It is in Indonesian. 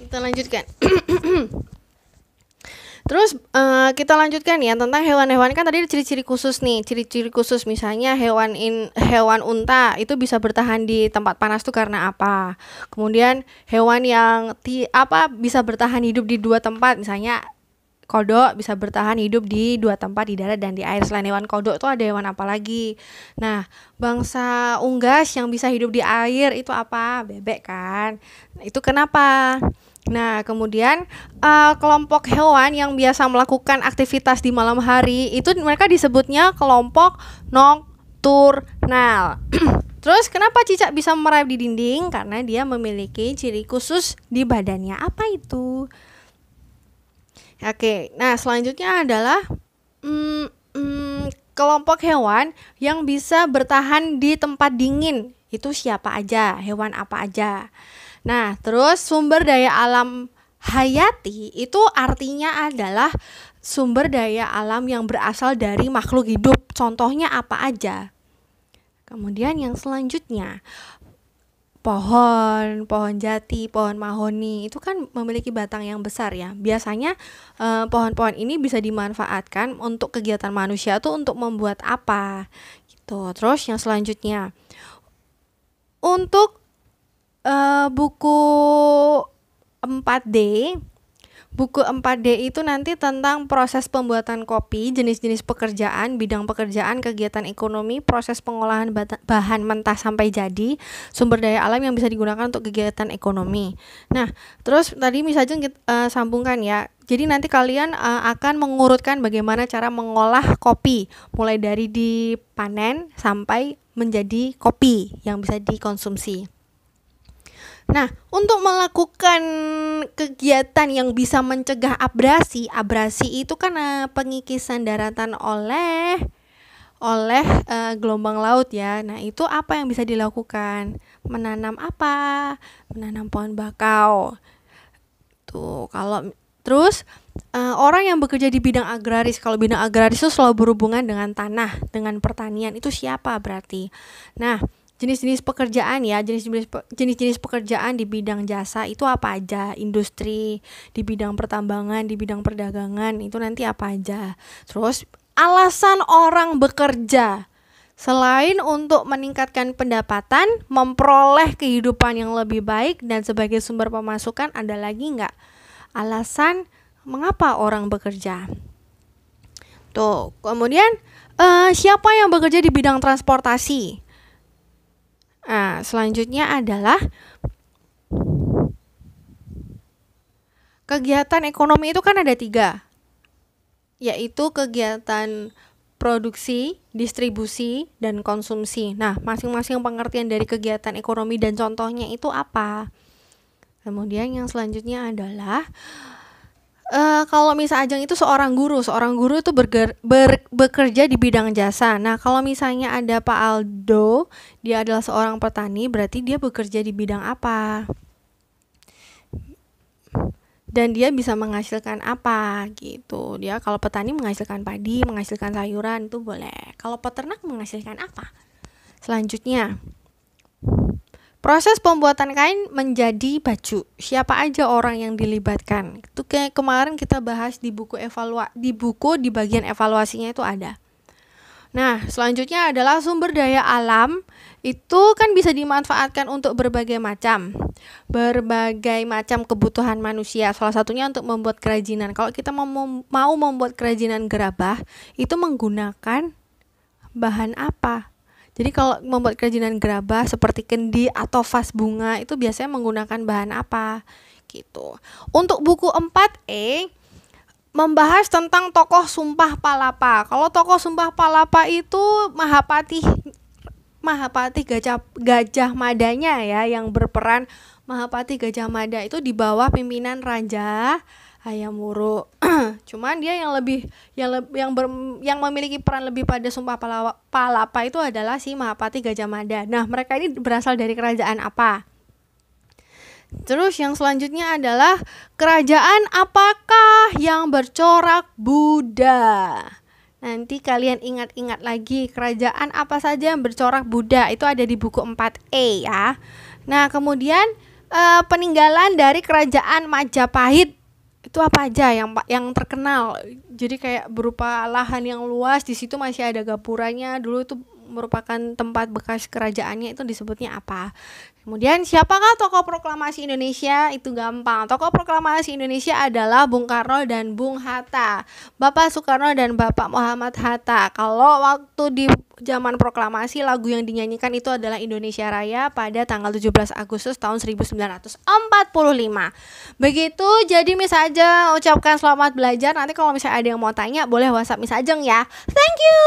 Kita lanjutkan. Terus kita lanjutkan ya tentang hewan-hewan. Kan tadi ada ciri-ciri khusus nih, ciri-ciri khusus misalnya hewan unta itu bisa bertahan di tempat panas tuh karena apa? Kemudian hewan yang bisa bertahan hidup di dua tempat, misalnya kodok bisa bertahan hidup di dua tempat, di darat dan di air. Selain hewan kodok tuh ada hewan apa lagi? Nah, bangsa unggas yang bisa hidup di air itu apa? Bebek kan. Itu kenapa? Nah, kemudian kelompok hewan yang biasa melakukan aktivitas di malam hari itu mereka disebutnya kelompok nokturnal. Terus kenapa cicak bisa merayap di dinding? Karena dia memiliki ciri khusus di badannya. Apa itu? Oke, nah selanjutnya adalah kelompok hewan yang bisa bertahan di tempat dingin. Itu siapa aja? Hewan apa aja? Nah, terus sumber daya alam hayati itu artinya adalah sumber daya alam yang berasal dari makhluk hidup. Contohnya apa aja? Kemudian yang selanjutnya, pohon jati, pohon mahoni itu kan memiliki batang yang besar ya. Biasanya pohon-pohon ini bisa dimanfaatkan untuk kegiatan manusia tuh untuk membuat apa? Gitu. Terus yang selanjutnya, untuk buku 4D. Buku 4D itu nanti tentang proses pembuatan kopi, jenis-jenis pekerjaan, bidang pekerjaan, kegiatan ekonomi, proses pengolahan bahan mentah sampai jadi, sumber daya alam yang bisa digunakan untuk kegiatan ekonomi. Nah, terus tadi misalnya kita sambungkan ya. Jadi nanti kalian akan mengurutkan bagaimana cara mengolah kopi, mulai dari dipanen sampai menjadi kopi yang bisa dikonsumsi. Nah, untuk melakukan kegiatan yang bisa mencegah abrasi itu kan pengikisan daratan oleh gelombang laut ya. Nah, itu apa yang bisa dilakukan? Menanam apa? Menanam pohon bakau. Tuh, kalau terus orang yang bekerja di bidang agraris, kalau bidang agraris itu selalu berhubungan dengan tanah, dengan pertanian, itu siapa berarti? Nah, jenis-jenis pekerjaan ya, jenis-jenis pekerjaan di bidang jasa itu apa aja? Industri, di bidang pertambangan, di bidang perdagangan, itu nanti apa aja? Terus alasan orang bekerja selain untuk meningkatkan pendapatan, memperoleh kehidupan yang lebih baik dan sebagai sumber pemasukan, ada lagi nggak alasan mengapa orang bekerja? Tuh, kemudian siapa yang bekerja di bidang transportasi? Nah, selanjutnya adalah kegiatan ekonomi itu kan ada 3, yaitu kegiatan produksi, distribusi, dan konsumsi. Nah, masing-masing pengertian dari kegiatan ekonomi dan contohnya itu apa? Kemudian yang selanjutnya adalah kalau Miss Ajeng itu seorang guru itu bekerja di bidang jasa. Nah, kalau misalnya ada Pak Aldo, dia adalah seorang petani, berarti dia bekerja di bidang apa? Dan dia bisa menghasilkan apa gitu. Dia kalau petani menghasilkan padi, menghasilkan sayuran itu boleh. Kalau peternak menghasilkan apa? Selanjutnya, proses pembuatan kain menjadi baju. Siapa aja orang yang dilibatkan? Itu kayak kemarin kita bahas di buku di bagian evaluasinya itu ada. Nah, selanjutnya adalah sumber daya alam. Itu kan bisa dimanfaatkan untuk berbagai macam kebutuhan manusia. Salah satunya untuk membuat kerajinan. Kalau kita mau membuat kerajinan gerabah, itu menggunakan bahan apa? Jadi kalau membuat kerajinan gerabah seperti kendi atau vas bunga itu biasanya menggunakan bahan apa? Gitu. Untuk buku 4E membahas tentang tokoh Sumpah Palapa. Kalau tokoh Sumpah Palapa itu Mahapati Gajah Madanya ya, yang berperan Mahapati Gajah Mada itu di bawah pimpinan Raja Hayam Wuruk. Cuman dia yang memiliki peran lebih pada Sumpah Palapa itu adalah si Mahapati Gajah Mada. Nah, mereka ini berasal dari kerajaan apa? Terus yang selanjutnya adalah kerajaan apakah yang bercorak Buddha? Nanti kalian ingat-ingat lagi kerajaan apa saja yang bercorak Buddha, itu ada di buku 4E ya. Nah, kemudian peninggalan dari kerajaan Majapahit. Itu apa aja yang terkenal? Jadi kayak berupa lahan yang luas, di situ masih ada gapuranya. Dulu itu merupakan tempat bekas kerajaannya, itu disebutnya apa? Kemudian siapakah tokoh proklamasi Indonesia? Itu gampang. Tokoh proklamasi Indonesia adalah Bung Karno dan Bung Hatta. Bapak Soekarno dan Bapak Muhammad Hatta. Kalau waktu di zaman proklamasi, lagu yang dinyanyikan itu adalah Indonesia Raya pada tanggal 17 Agustus tahun 1945. Begitu, jadi Miss Ajeng ucapkan selamat belajar. Nanti kalau misalnya ada yang mau tanya, boleh WhatsApp Miss Ajeng ya. Thank you.